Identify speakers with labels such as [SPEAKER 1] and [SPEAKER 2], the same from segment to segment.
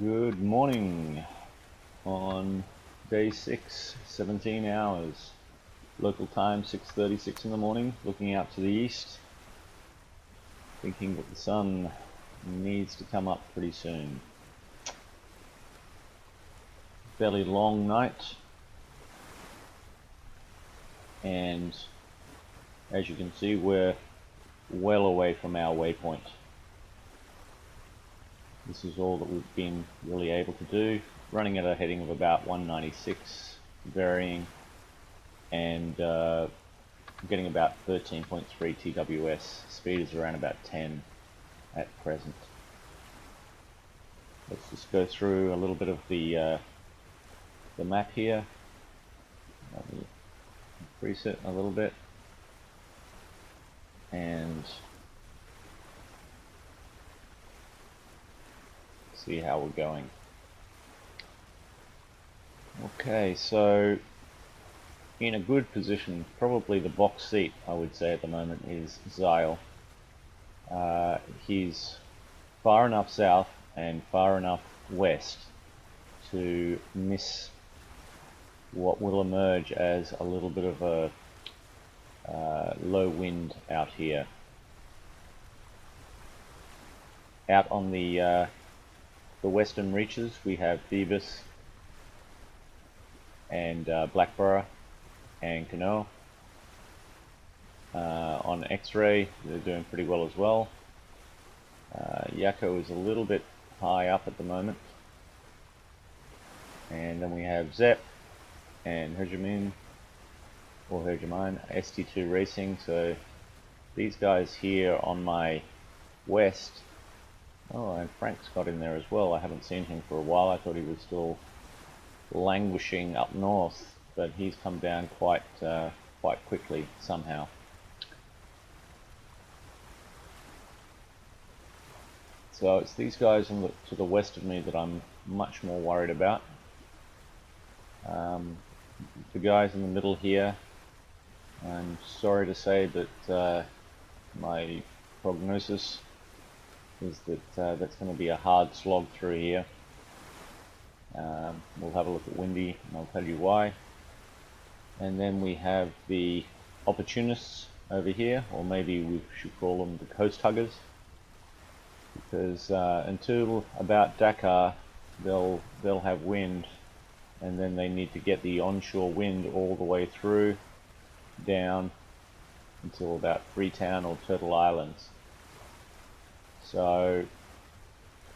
[SPEAKER 1] Good morning on day 6, 17 hours. Local time 6:36 in the morning, looking out to the east, thinking that the sun needs to come up pretty soon. Fairly long night, and as you can see, we're well away from our waypoint. This is all that we've been really able to do, running at a heading of about 196, varying, and getting about 13.3 TWS. Speed is around about 10 at present. Let's just go through a little bit of the map here. Let me increase it a little bit, and see how we're going. Okay, so in a good position, probably the box seat I would say at the moment is Zyle. He's far enough south and far enough west to miss what will emerge as a little bit of a low wind out here. Out on the western reaches we have Phoebus and Blackborough and Canoa. On X-ray they're doing pretty well as well. Yakko is a little bit high up at the moment, and then we have Zep and Hergemine ST2 Racing. So these guys here on my west. Oh, and Frank's got in there as well. I haven't seen him for a while. I thought he was still languishing up north, but he's come down quite quickly somehow. So it's these guys to the west of me that I'm much more worried about. The guys in the middle here, I'm sorry to say that my prognosis is that that's going to be a hard slog through here. We'll have a look at Windy and I'll tell you why. And then we have the opportunists over here, or maybe we should call them the coast huggers, because until about Dakar they'll have wind, and then they need to get the onshore wind all the way through down until about Freetown or Turtle Islands. So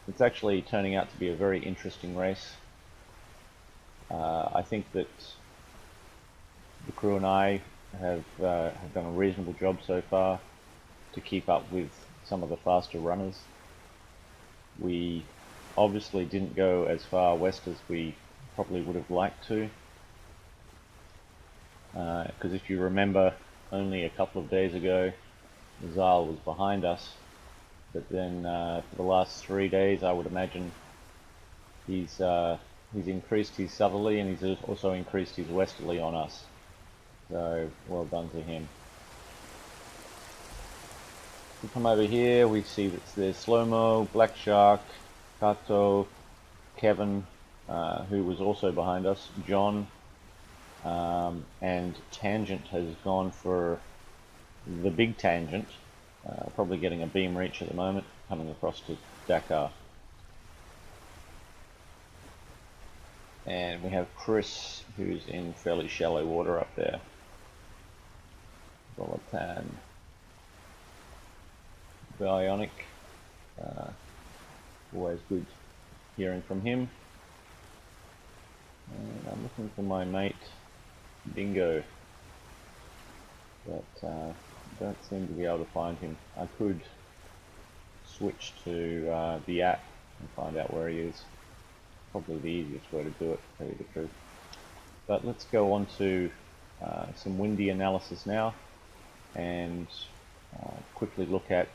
[SPEAKER 1] it's actually turning out to be a very interesting race. I think that the crew and I have done a reasonable job so far to keep up with some of the faster runners. We obviously didn't go as far west as we probably would have liked to, because if you remember, only a couple of days ago Zyle was behind us, but then for the last 3 days I would imagine he's increased his southerly, and he's also increased his westerly on us. So well done to him. We come over here, we see that there's Slow-Mo, Black Shark, Kato, Kevin, who was also behind us, John, and Tangent has gone for the big Tangent, probably getting a beam reach at the moment, coming across to Dakar. And we have Chris, who's in fairly shallow water up there. Volatan, Bionic, always good hearing from him. And I'm looking for my mate Dingo, but don't seem to be able to find him. I could switch to the app and find out where he is. Probably the easiest way to do it, to tell you the truth. But let's go on to some windy analysis now, and quickly look at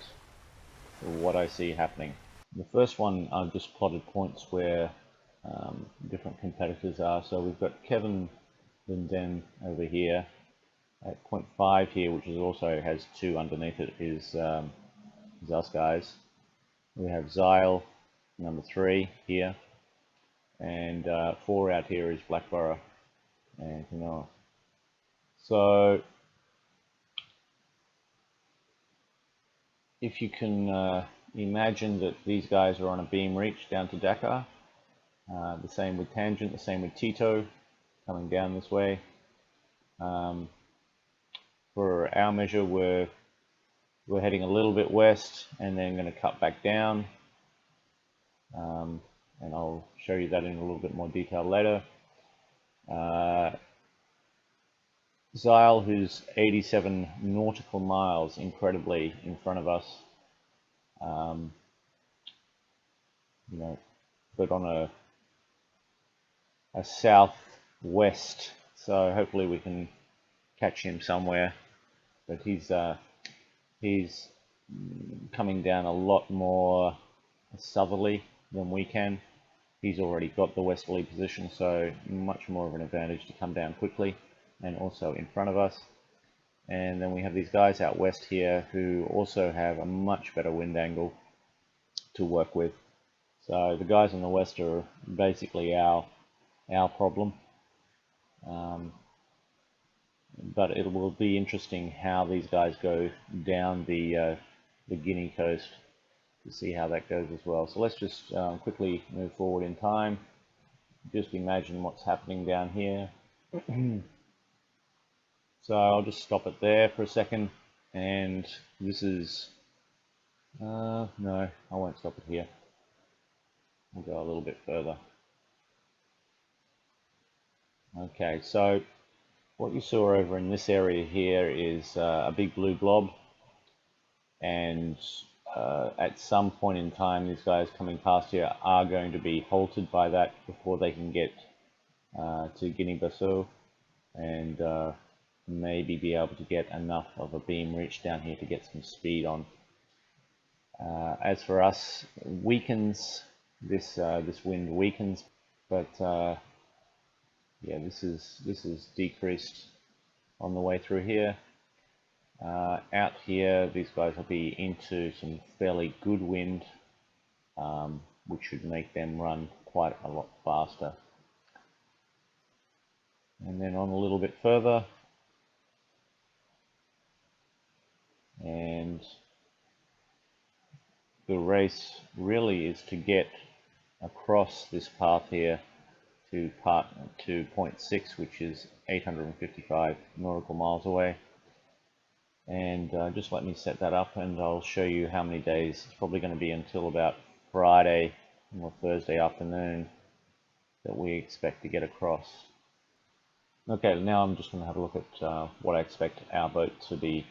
[SPEAKER 1] what I see happening. The first one, I've just plotted points where different competitors are. So we've got Kevin Linden over here at 0.5 here, which is also has 2 underneath it, is us guys. We have Zyle number 3 here, and 4 out here is Blackborough and Canoa. So if you can imagine that these guys are on a beam reach down to Dakar, the same with Tangent, the same with Tito coming down this way. For our measure, we're heading a little bit west and then going to cut back down, and I'll show you that in a little bit more detail later. Zeil, who's 87 nautical miles incredibly in front of us, you know, but on a southwest, so hopefully we can catch him somewhere. But he's coming down a lot more southerly than we can. He's already got the westerly position, so much more of an advantage to come down quickly and also in front of us. And then we have these guys out west here who also have a much better wind angle to work with. So the guys on the west are basically our problem. But it will be interesting how these guys go down the Guinea coast to see how that goes as well. So let's just quickly move forward in time. Just imagine what's happening down here. So I'll just stop it there for a second, and this is no, I won't stop it here. We'll go a little bit further. Okay, so what you saw over in this area here is a big blue blob, and at some point in time these guys coming past here are going to be halted by that before they can get to Guinea-Bissau and maybe be able to get enough of a beam reach down here to get some speed on. As for us, weakens this wind weakens, but yeah, this is decreased on the way through here. Out here, these guys will be into some fairly good wind, which should make them run quite a lot faster. And then on a little bit further, and the race really is to get across this path here to point 6, which is 855 nautical miles away. And just let me set that up and I'll show you how many days. It's probably going to be until about Friday or Thursday afternoon that we expect to get across. Okay, now I'm just going to have a look at what I expect our boat to be,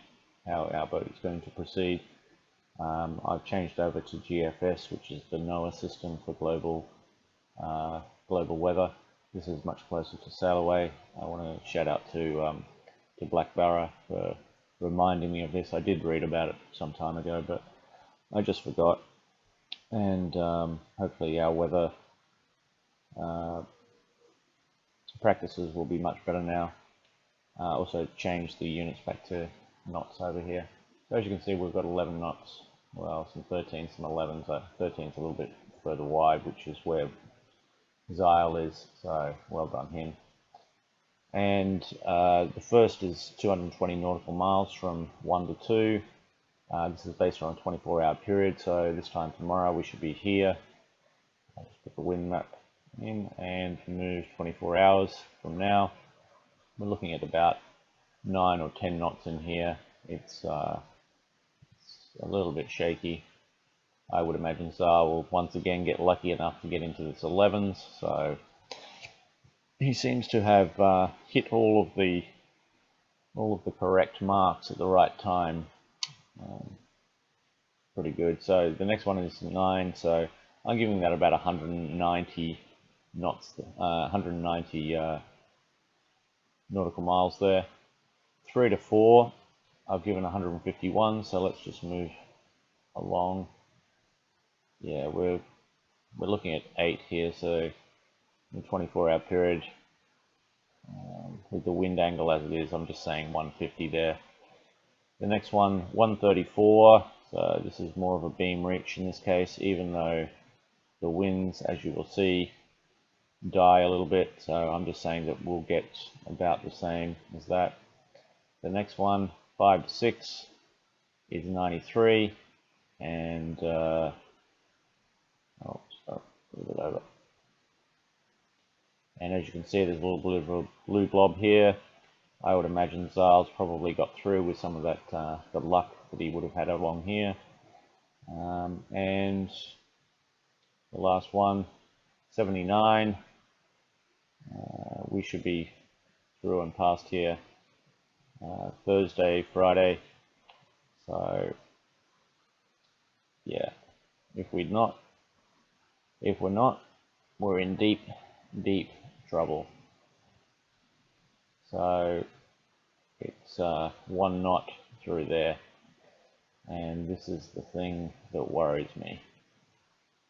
[SPEAKER 1] how our boat is going to proceed. I've changed over to GFS, which is the NOAA system for global weather. This is much closer to Sailaway. I want to shout out to Blackborough for reminding me of this. I did read about it some time ago, but I just forgot. And hopefully our weather practices will be much better now. Also changed the units back to knots over here. So as you can see, we've got 11 knots. Well, some 13s, some 11s. 13's a little bit further wide, which is where Zeil is. So well done him. And the first is 220 nautical miles from 1 to 2. This is based on a 24-hour period, so this time tomorrow we should be here. I'll just put the wind map in and move 24 hours from now. We're looking at about 9 or 10 knots in here. It's a little bit shaky. I would imagine Zeil will once again get lucky enough to get into this 11s, so he seems to have hit all of the correct marks at the right time. Pretty good. So the next one is 9, so I'm giving that about 190 knots, 190 nautical miles there. 3 to 4, I've given 151, so let's just move along. Yeah, we're looking at 8 here, so in a 24-hour period, with the wind angle as it is, I'm just saying 150 there. The next one, 134, so this is more of a beam reach in this case, even though the winds, as you will see, die a little bit, so I'm just saying that we'll get about the same as that. The next one, 5 to 6, is 93, and oh, sorry, a little bit over. And as you can see, there's a little bit of a blue blob here. I would imagine Zal's probably got through with some of that the luck that he would have had along here. And the last one, 79. We should be through and past here Thursday, Friday. So yeah, if we're not, we're in deep trouble. So it's 1 knot through there, and this is the thing that worries me.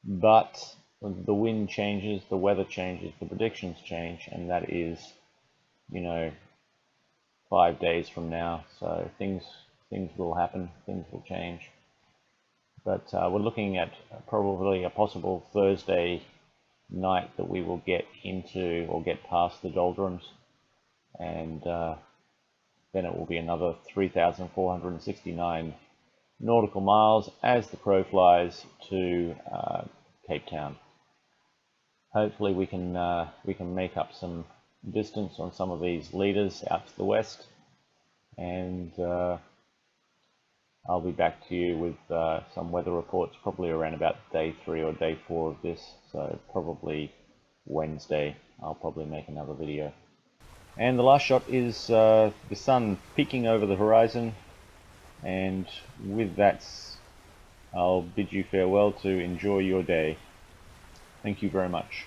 [SPEAKER 1] But the wind changes, the weather changes, the predictions change, and that is, you know, 5 days from now. So things will happen, things will change. But we're looking at probably a possible Thursday night that we will get into or get past the doldrums, and then it will be another 3,469 nautical miles as the crow flies to Cape Town. Hopefully we can make up some distance on some of these leaders out to the west, and I'll be back to you with some weather reports probably around about day 3 or day 4 of this, so probably Wednesday I'll probably make another video. And the last shot is the sun peeking over the horizon, and with that I'll bid you farewell to enjoy your day. Thank you very much.